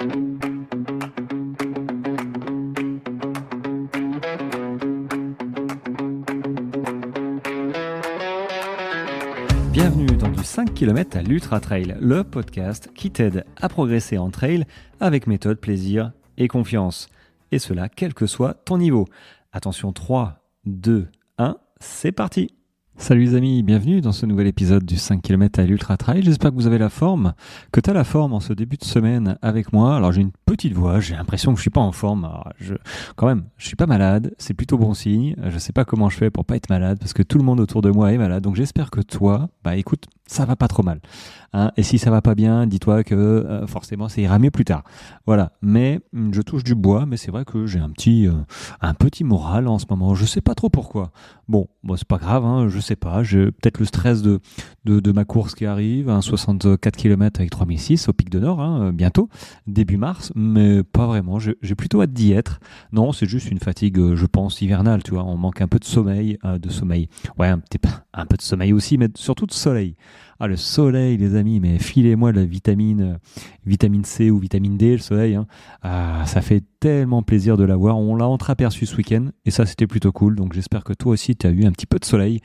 Bienvenue dans du 5 km à l'Ultra Trail, le podcast qui t'aide à progresser en trail avec méthode, plaisir et confiance. Et cela quel que soit ton niveau. Attention, 3, 2, 1, c'est parti! Salut les amis, bienvenue dans ce nouvel épisode du 5 km à l'Ultra Trail. J'espère que vous avez la forme, que tu as la forme en ce début de semaine avec moi. Alors j'ai une petite voix, j'ai l'impression que je suis pas en forme. Alors, quand même, je suis pas malade, c'est plutôt bon signe. Je sais pas comment je fais pour pas être malade parce que tout le monde autour de moi est malade. Donc j'espère que toi, écoute, ça va pas trop mal. Hein, et si ça va pas bien, dis-toi que forcément ça ira mieux plus tard. Voilà, mais je touche du bois, mais c'est vrai que j'ai un petit moral en ce moment. Je sais pas trop pourquoi. Bon, c'est pas grave, hein, je sais pas. J'ai peut-être le stress de ma course qui arrive, 64 km avec 3006 au Pic de Nord, bientôt, début mars, mais pas vraiment. J'ai plutôt hâte d'y être. Non, c'est juste une fatigue, je pense, hivernale, tu vois. On manque un peu de sommeil. Ouais, un peu de sommeil aussi, mais surtout de soleil. Ah, le soleil, les amis, mais filez-moi de la vitamine C ou vitamine D, le soleil. Hein. Ah, ça fait tellement plaisir de l'avoir. On l'a entreaperçu ce week-end et ça, c'était plutôt cool. Donc, j'espère que toi aussi, tu as eu un petit peu de soleil.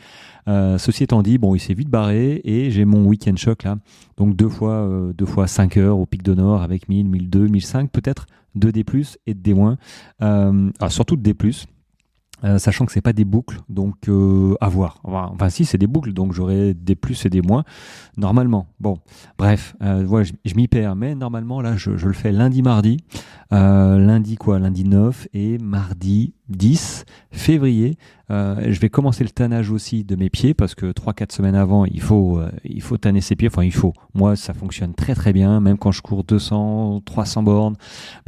Ceci étant dit, il s'est vite barré et j'ai mon week-end choc là. Donc, deux fois 5 heures au Pic de Nord avec 1000, 1002, 1005, peut-être 2 D+, et de D-. Surtout de D+. Sachant que c'est pas des boucles, donc à voir. Enfin, si c'est des boucles, donc j'aurai des plus et des moins normalement. Bon, bref, je m'y perds, mais normalement là, je le fais lundi, mardi, lundi 9 et mardi 10 février. Je vais commencer le tannage aussi de mes pieds parce que 3-4 semaines avant, il faut tanner ses pieds. Enfin, moi, ça fonctionne très très bien. Même quand je cours 200, 300 bornes,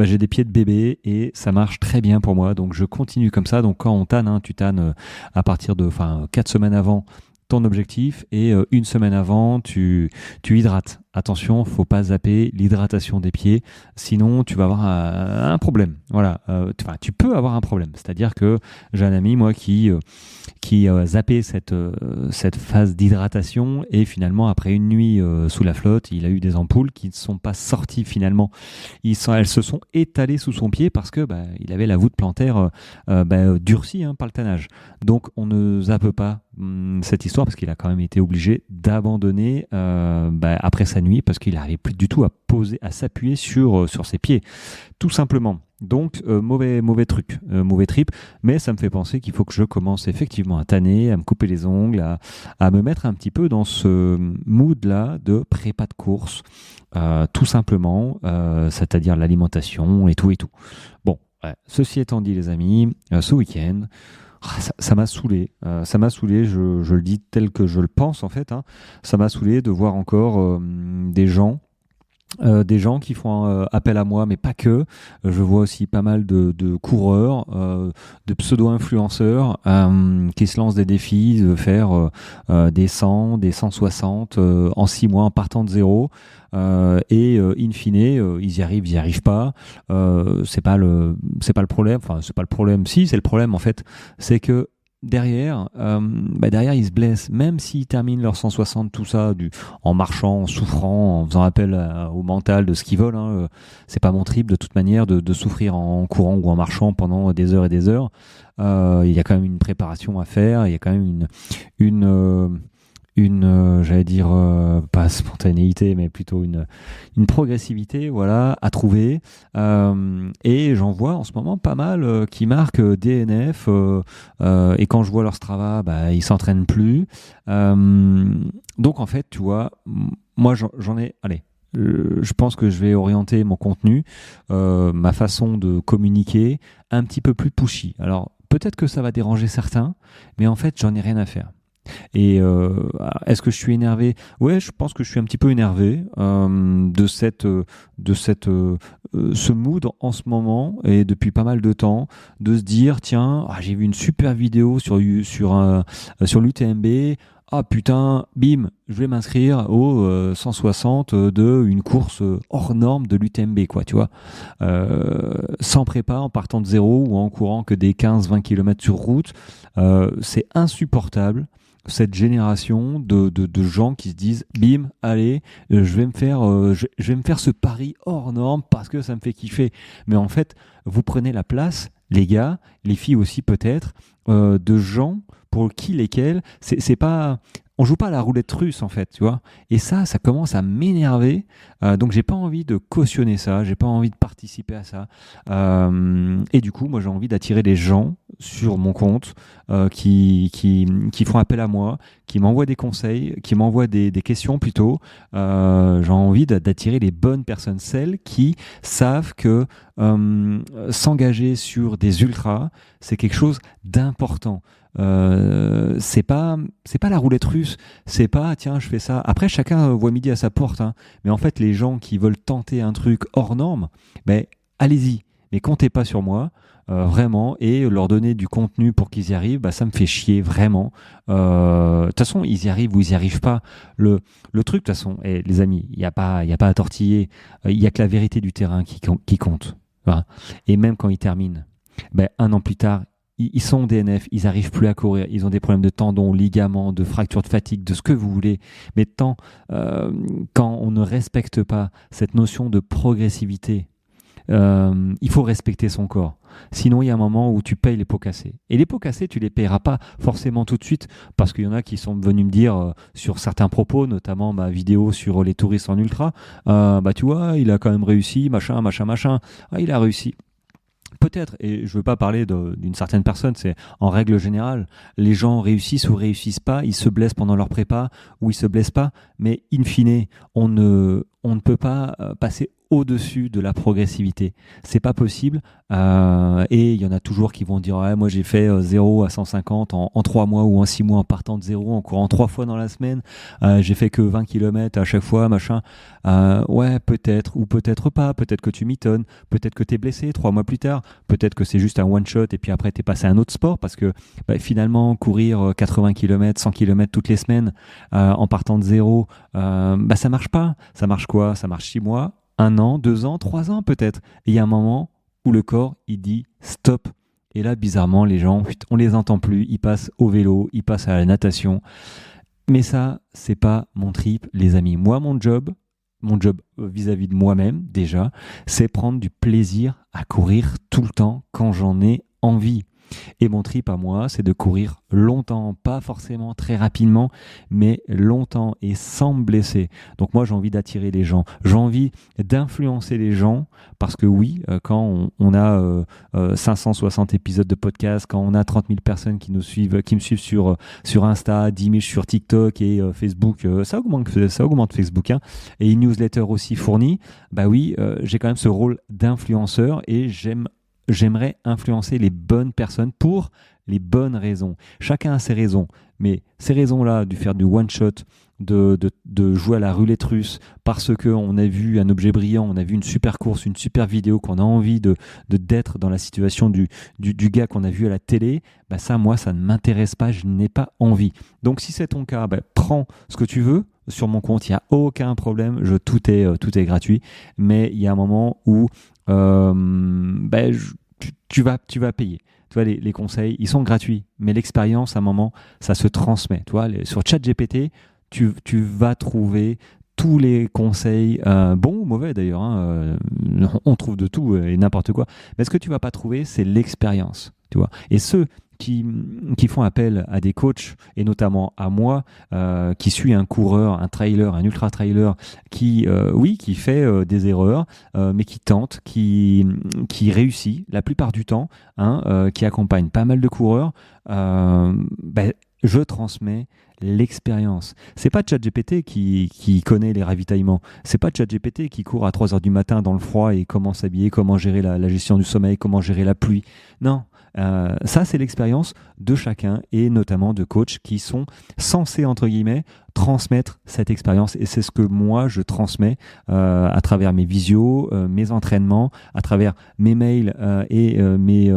j'ai des pieds de bébé et ça marche très bien pour moi. Donc, je continue comme ça. Donc, quand on tanne, tu tannes à partir de 4 semaines avant ton objectif et une semaine avant, tu hydrates. Attention, faut pas zapper l'hydratation des pieds, sinon tu vas avoir un problème. Voilà, tu peux avoir un problème. C'est-à-dire que j'ai un ami, moi, qui a zappé cette phase d'hydratation et finalement, après une nuit sous la flotte, il a eu des ampoules qui ne sont pas sorties finalement. Elles se sont étalées sous son pied parce que il avait la voûte plantaire durcie par le tannage. Donc, on ne zappe pas cette histoire parce qu'il a quand même été obligé d'abandonner après sa nuit parce qu'il n'arrivait plus du tout à s'appuyer sur ses pieds, tout simplement. Donc, mauvais truc, mauvais trip, mais ça me fait penser qu'il faut que je commence effectivement à tanner, à me couper les ongles, à me mettre un petit peu dans ce mood-là de prépa de course, tout simplement, c'est-à-dire l'alimentation et tout. Bon, ceci étant dit, les amis, ce week-end, ça m'a saoulé, je le dis tel que je le pense en fait, ça m'a saoulé de voir encore des gens qui font appel à moi, mais pas que. Je vois aussi pas mal de coureurs, de pseudo-influenceurs qui se lancent des défis de faire des 100, des 160 en 6 mois en partant de zéro. Et in fine, ils y arrivent pas. C'est pas le problème. Enfin, c'est pas le problème. Si, c'est le problème en fait. C'est que derrière, ils se blessent, même s'ils terminent leurs 160, tout ça, en marchant, en souffrant, en faisant appel au mental de ce qu'ils veulent. C'est pas mon trip de toute manière de souffrir en courant ou en marchant pendant des heures et des heures. Il y a quand même une préparation à faire, il y a quand même j'allais dire pas spontanéité mais plutôt une progressivité à trouver et j'en vois en ce moment pas mal qui marquent DNF et quand je vois leur Strava ils s'entraînent plus donc en fait tu vois moi j'en ai je pense que je vais orienter mon contenu ma façon de communiquer un petit peu plus pushy. Alors peut-être que ça va déranger certains mais en fait j'en ai rien à faire. Et est-ce que je suis énervé ? Ouais, je pense que je suis un petit peu énervé de ce mood en ce moment et depuis pas mal de temps de se dire tiens, j'ai vu une super vidéo sur l'UTMB. Ah putain, bim, je vais m'inscrire au 160 de une course hors norme de l'UTMB, quoi, tu vois. Sans prépa, en partant de zéro ou en courant que des 15-20 km sur route. C'est insupportable cette génération de gens qui se disent bim, allez, je vais me faire ce pari hors norme parce que ça me fait kiffer. Mais en fait, vous prenez la place, les gars, les filles aussi peut-être, de gens pour lesquels c'est pas. On joue pas à la roulette russe en fait, tu vois. Et ça commence à m'énerver. Donc j'ai pas envie de cautionner ça, j'ai pas envie de participer à ça. Et du coup, moi j'ai envie d'attirer des gens sur mon compte qui font appel à moi, qui m'envoient des conseils, qui m'envoient des questions plutôt. J'ai envie d'attirer les bonnes personnes, celles qui savent que s'engager sur des ultras, c'est quelque chose d'important. C'est pas la roulette russe, c'est pas tiens je fais ça. Après chacun voit midi à sa porte, hein. Mais en fait les gens qui veulent tenter un truc hors norme, ben allez-y, mais comptez pas sur moi. Vraiment, et leur donner du contenu pour qu'ils y arrivent, bah, ça me fait chier vraiment. De toute façon, ils y arrivent ou ils y arrivent pas. Le truc, de toute façon, les amis, il y a pas à tortiller. Il y a que la vérité du terrain qui compte. Voilà. Et même quand ils terminent, ben, un an plus tard, ils sont DNF, ils n'arrivent plus à courir, ils ont des problèmes de tendons, ligaments, de fractures de fatigue, de ce que vous voulez. Mais quand on ne respecte pas cette notion de progressivité, il faut respecter son corps. Sinon, il y a un moment où tu payes les pots cassés. Et les pots cassés, tu les payeras pas forcément tout de suite, parce qu'il y en a qui sont venus me dire sur certains propos, notamment ma vidéo sur les touristes en ultra, bah tu vois, il a quand même réussi, machin. Ah, il a réussi. Peut-être, et je veux pas parler d'une certaine personne, c'est en règle générale, les gens réussissent ou réussissent pas, ils se blessent pendant leur prépa ou ils se blessent pas, mais in fine, on ne peut pas passer au-dessus de la progressivité. C'est pas possible. Et il y en a toujours qui vont dire ouais, moi j'ai fait 0 à 150 en 3 mois ou en 6 mois en partant de 0, en courant 3 fois dans la semaine. J'ai fait que 20 km à chaque fois, machin. Ouais, peut-être ou peut-être pas. Peut-être que tu m'étonnes. Peut-être que tu es blessé 3 mois plus tard. Peut-être que c'est juste un one-shot et puis après tu es passé à un autre sport parce que finalement, courir 80 km, 100 km toutes les semaines en partant de 0, ça marche pas. Ça marche quoi? Ça marche 6 mois. 1 an, 2 ans, 3 ans peut-être. Et il y a un moment où le corps, il dit stop. Et là, bizarrement, les gens, on les entend plus. Ils passent au vélo, ils passent à la natation. Mais ça, c'est pas mon trip, les amis. Moi, mon job vis-à-vis de moi-même, déjà, c'est prendre du plaisir à courir tout le temps quand j'en ai envie. Et mon trip à moi, c'est de courir longtemps, pas forcément très rapidement, mais longtemps et sans me blesser. Donc moi, j'ai envie d'attirer les gens. J'ai envie d'influencer les gens parce que oui, quand on a 560 épisodes de podcast, quand on a 30 000 personnes qui me suivent sur Insta, 10 000 sur TikTok et Facebook, ça augmente Facebook, hein, et une newsletter aussi fournie, bah oui, j'ai quand même ce rôle d'influenceur et j'aimerais influencer les bonnes personnes pour les bonnes raisons. Chacun a ses raisons, mais ces raisons-là, de faire du one-shot, de jouer à la roulette russe parce qu'on a vu un objet brillant, on a vu une super course, une super vidéo, qu'on a envie d'être dans la situation du gars qu'on a vu à la télé, bah ça, moi, ça ne m'intéresse pas, je n'ai pas envie. Donc si c'est ton cas, prends ce que tu veux. Sur mon compte, il n'y a aucun problème, tout est gratuit, mais il y a un moment où tu vas payer. Tu vois, les conseils, ils sont gratuits, mais l'expérience, à un moment, ça se transmet. Tu vois, sur ChatGPT, tu vas trouver tous les conseils, bons ou mauvais d'ailleurs, hein, on trouve de tout et n'importe quoi. Mais ce que tu vas pas trouver, c'est l'expérience. Tu vois. Et ceux qui font appel à des coachs, et notamment à moi, qui suis un coureur, un trailer, un ultra-trailer, qui fait des erreurs, mais qui tente, qui réussit la plupart du temps, hein, qui accompagne pas mal de coureurs, je transmets l'expérience. C'est pas ChatGPT qui connaît les ravitaillements. C'est pas ChatGPT qui court à 3 heures du matin dans le froid et comment s'habiller, comment gérer la gestion du sommeil, comment gérer la pluie. Non. Ça, c'est l'expérience de chacun et notamment de coachs qui sont censés, entre guillemets, transmettre cette expérience. Et c'est ce que moi, je transmets à travers mes visios, mes entraînements, à travers mes mails et mes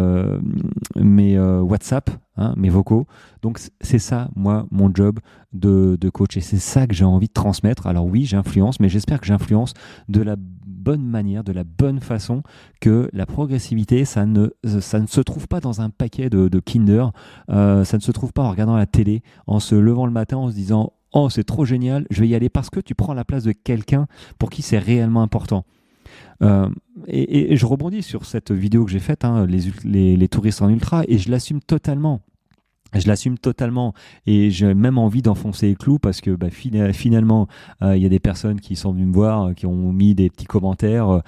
WhatsApp, hein, mes vocaux. Donc, c'est ça, moi, mon job de coach. Et c'est ça que j'ai envie de transmettre. Alors oui, j'influence, mais j'espère que j'influence de la bonne manière, de la bonne façon, que la progressivité, ça ne se trouve pas dans un paquet de Kinder ça ne se trouve pas en regardant la télé, en se levant le matin, en se disant oh, c'est trop génial, je vais y aller parce que tu prends la place de quelqu'un pour qui c'est réellement important. Et je rebondis sur cette vidéo que j'ai faite, hein, les touristes en ultra, et je l'assume totalement. Je l'assume totalement et j'ai même envie d'enfoncer les clous parce que finalement, il y a des personnes qui sont venues me voir, qui ont mis des petits commentaires.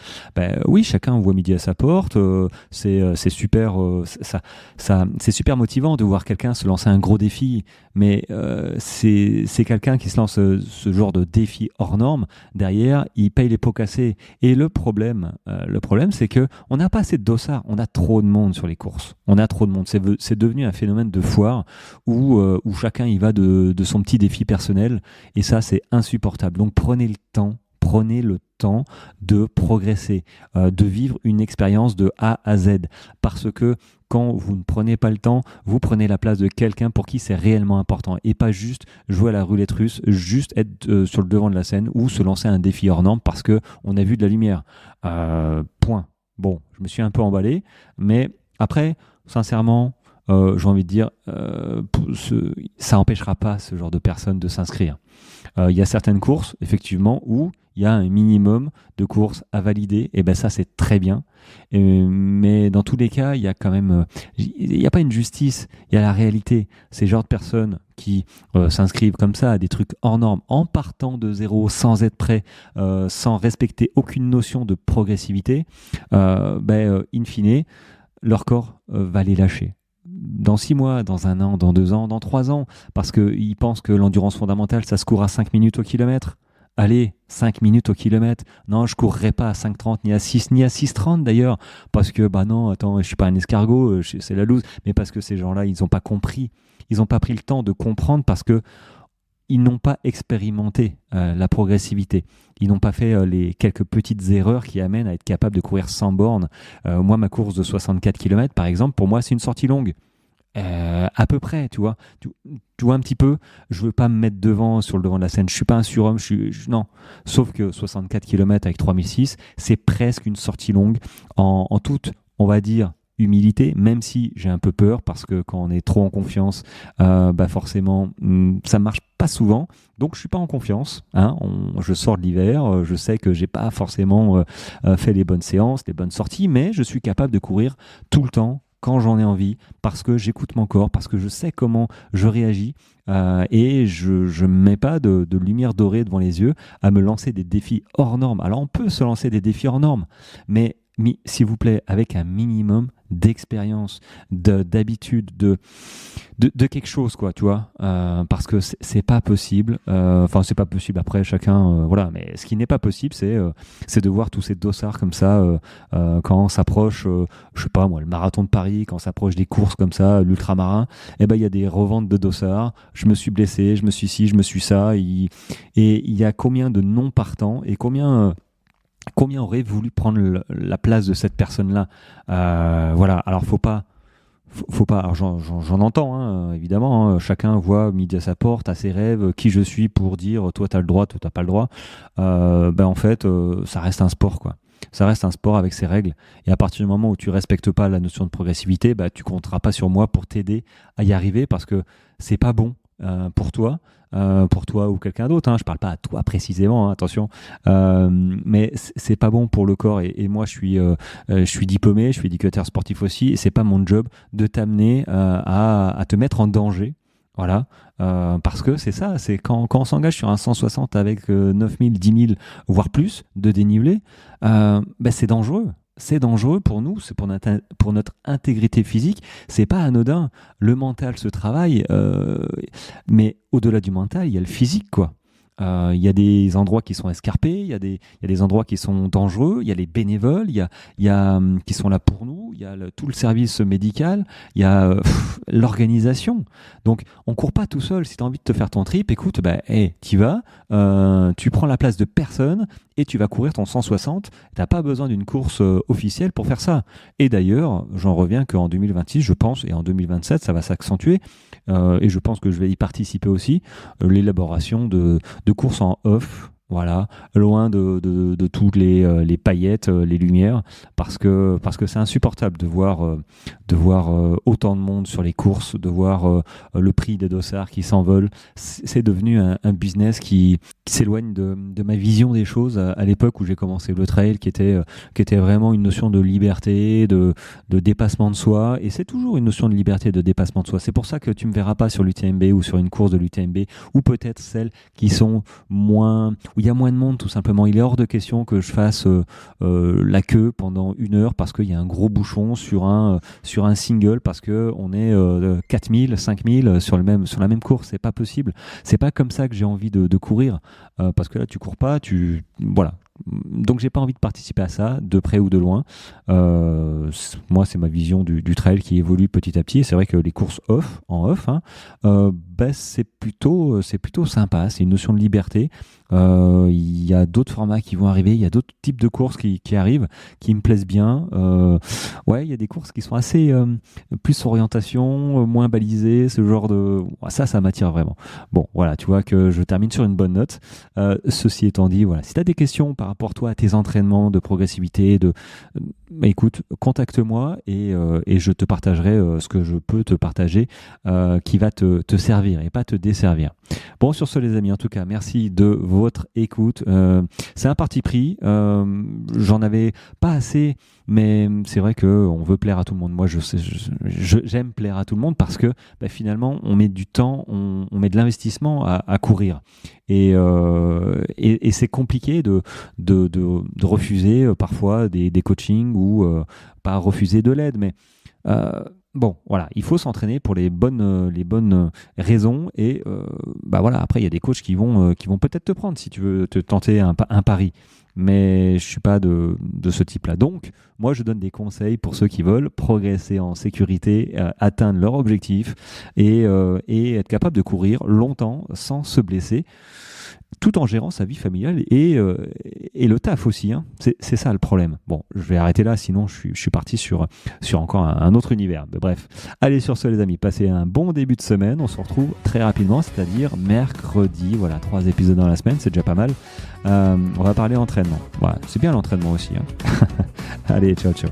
Oui, chacun voit midi à sa porte. C'est super, c'est super motivant de voir quelqu'un se lancer un gros défi. Mais c'est quelqu'un qui se lance ce genre de défi hors norme. Derrière, il paye les pots cassés. Et le problème, c'est que on n'a pas assez de dossards. On a trop de monde sur les courses. On a trop de monde. C'est devenu un phénomène de foire où chacun y va de son petit défi personnel et ça c'est insupportable. Donc prenez le temps de progresser, de vivre une expérience de A à Z parce que quand vous ne prenez pas le temps, vous prenez la place de quelqu'un pour qui c'est réellement important et pas juste jouer à la roulette russe, juste être sur le devant de la scène ou se lancer un défi hors norme parce que on a vu de la lumière. Point. Bon, je me suis un peu emballé, mais après, sincèrement, j'ai envie de dire, ça n'empêchera pas ce genre de personnes de s'inscrire. Il y a certaines courses, effectivement, où il y a un minimum de courses à valider, et ben ça c'est très bien. Mais dans tous les cas, il y a quand même, il n'y a pas une justice, il y a la réalité. Ces genres de personnes qui s'inscrivent comme ça à des trucs hors normes, en partant de zéro, sans être prêts, sans respecter aucune notion de progressivité, in fine, leur corps va les lâcher. Dans 6 mois, dans 1 an, dans 2 ans, dans 3 ans, parce qu'ils pensent que l'endurance fondamentale, ça se court à 5 minutes au kilomètre. Allez, 5 minutes au kilomètre. Non, je courrai pas à 5,30, ni à 6, ni à 6,30 d'ailleurs, parce que, non, attends, je suis pas un escargot, c'est la loose, mais parce que ces gens-là, ils n'ont pas compris, ils n'ont pas pris le temps de comprendre parce que ils n'ont pas expérimenté la progressivité. Ils n'ont pas fait les quelques petites erreurs qui amènent à être capable de courir 100 bornes. Moi, ma course de 64 km, par exemple, pour moi, c'est une sortie longue. À peu près, tu vois. Tu vois un petit peu, je veux pas me mettre sur le devant de la scène. Je suis pas un surhomme, non. Sauf que 64 km avec 3006, c'est presque une sortie longue en toute, on va dire, humilité, même si j'ai un peu peur parce que quand on est trop en confiance, forcément, ça marche pas souvent. Donc je suis pas en confiance. Je sors de l'hiver, je sais que j'ai pas forcément fait les bonnes séances, les bonnes sorties, mais je suis capable de courir tout le temps quand j'en ai envie, parce que j'écoute mon corps, parce que je sais comment je réagis et je ne mets pas de lumière dorée devant les yeux à me lancer des défis hors normes. Alors on peut se lancer des défis hors normes, mais s'il vous plaît, avec un minimum d'expérience, d'habitude, de quelque chose, quoi, tu vois, parce que c'est pas possible. C'est pas possible. Après, chacun, voilà. Mais ce qui n'est pas possible, c'est de voir tous ces dossards comme ça quand on s'approche, je sais pas moi, le marathon de Paris, quand on s'approche des courses comme ça, l'ultramarin. Il y a des reventes de dossards. Je me suis blessé, je me suis ci, je me suis ça. Et il y a combien de non partants et combien aurait voulu prendre la place de cette personne-là. Voilà, alors faut pas, alors j'en entends, évidemment, chacun voit midi à sa porte, à ses rêves, qui je suis pour dire toi t'as le droit, toi t'as pas le droit. En fait, ça reste un sport, quoi. Ça reste un sport avec ses règles. Et à partir du moment où tu respectes pas la notion de progressivité, tu compteras pas sur moi pour t'aider à y arriver parce que c'est pas bon pour toi ou quelqu'un d'autre. Je parle pas à toi précisément, attention. Mais c'est pas bon pour le corps. Et moi, je suis diplômé, je suis éducateur sportif aussi. Et c'est pas mon job de t'amener à te mettre en danger. Voilà, parce que c'est ça, c'est quand on s'engage sur un 160 avec 9000, 10 000, voire plus de dénivelé, c'est dangereux. C'est dangereux pour nous, c'est pour notre intégrité physique. C'est pas anodin. Le mental se travaille, mais au-delà du mental, il y a le physique, quoi. Il y a des endroits qui sont escarpés, il y a des endroits qui sont dangereux, il y a les bénévoles, il y a qui sont là pour nous, il y a tout le service médical, il y a l'organisation. Donc on court pas tout seul. Si tu as envie de te faire ton trip, écoute, t'y vas, tu prends la place de personne et tu vas courir ton 160. T'as pas besoin d'une course officielle pour faire ça. Et d'ailleurs, j'en reviens qu'en 2026, je pense, et en 2027, ça va s'accentuer. Et je pense que je vais y participer aussi, l'élaboration de courses en off voilà, loin de toutes les paillettes, les lumières, parce que c'est insupportable de voir autant de monde sur les courses, de voir le prix des dossards qui s'envolent. C'est devenu un business qui s'éloigne de ma vision des choses à l'époque où j'ai commencé le trail, qui était vraiment une notion de liberté, de dépassement de soi. Et c'est toujours une notion de liberté, de dépassement de soi. C'est pour ça que tu me verras pas sur l'UTMB ou sur une course de l'UTMB, ou peut-être celles qui sont moins, où il y a moins de monde tout simplement. Il est hors de question que je fasse la queue pendant 1 heure parce qu'il y a un gros bouchon sur un single, parce que on est 4000, 5000 sur la même course. C'est pas possible. C'est pas comme ça que j'ai envie de courir, parce que là tu cours pas, voilà. Donc j'ai pas envie de participer à ça, de près ou de loin. Moi, c'est ma vision du trail qui évolue petit à petit. Et c'est vrai que les courses en off, hein, c'est plutôt sympa. C'est une notion de liberté. Il y a d'autres formats qui vont arriver. Il y a d'autres types de courses qui arrivent, qui me plaisent bien. Ouais, il y a des courses qui sont assez plus orientation, moins balisées, ce genre de. Ça m'attire vraiment. Bon, voilà, tu vois que je termine sur une bonne note. Ceci étant dit, voilà, si tu as des questions par rapport toi à tes entraînements de progressivité, écoute, contacte-moi et je te partagerai ce que je peux te partager qui va te servir et pas te desservir. Bon, sur ce les amis, en tout cas, merci de votre écoute. C'est un parti pris. J'en avais pas assez, mais c'est vrai qu'on veut plaire à tout le monde. Moi, j'aime plaire à tout le monde parce que finalement, on met du temps, on met de l'investissement à courir. Et c'est compliqué de refuser parfois des coachings ou pas refuser de l'aide, mais bon, voilà, il faut s'entraîner pour les bonnes raisons et voilà. Après, il y a des coachs qui vont peut-être te prendre si tu veux te tenter un pari. Mais je suis pas de ce type-là. Donc, moi, je donne des conseils pour ceux qui veulent progresser en sécurité, atteindre leur objectif et être capable de courir longtemps sans se blesser, tout en gérant sa vie familiale et le taf aussi. Hein. C'est ça le problème. Bon, je vais arrêter là, sinon je suis parti sur encore un autre univers. Mais bref, allez sur ce les amis, passez un bon début de semaine. On se retrouve très rapidement, c'est-à-dire mercredi. Voilà, 3 épisodes dans la semaine, c'est déjà pas mal. On va parler entraînement. Voilà, c'est bien l'entraînement aussi. Hein. Allez, ciao, ciao.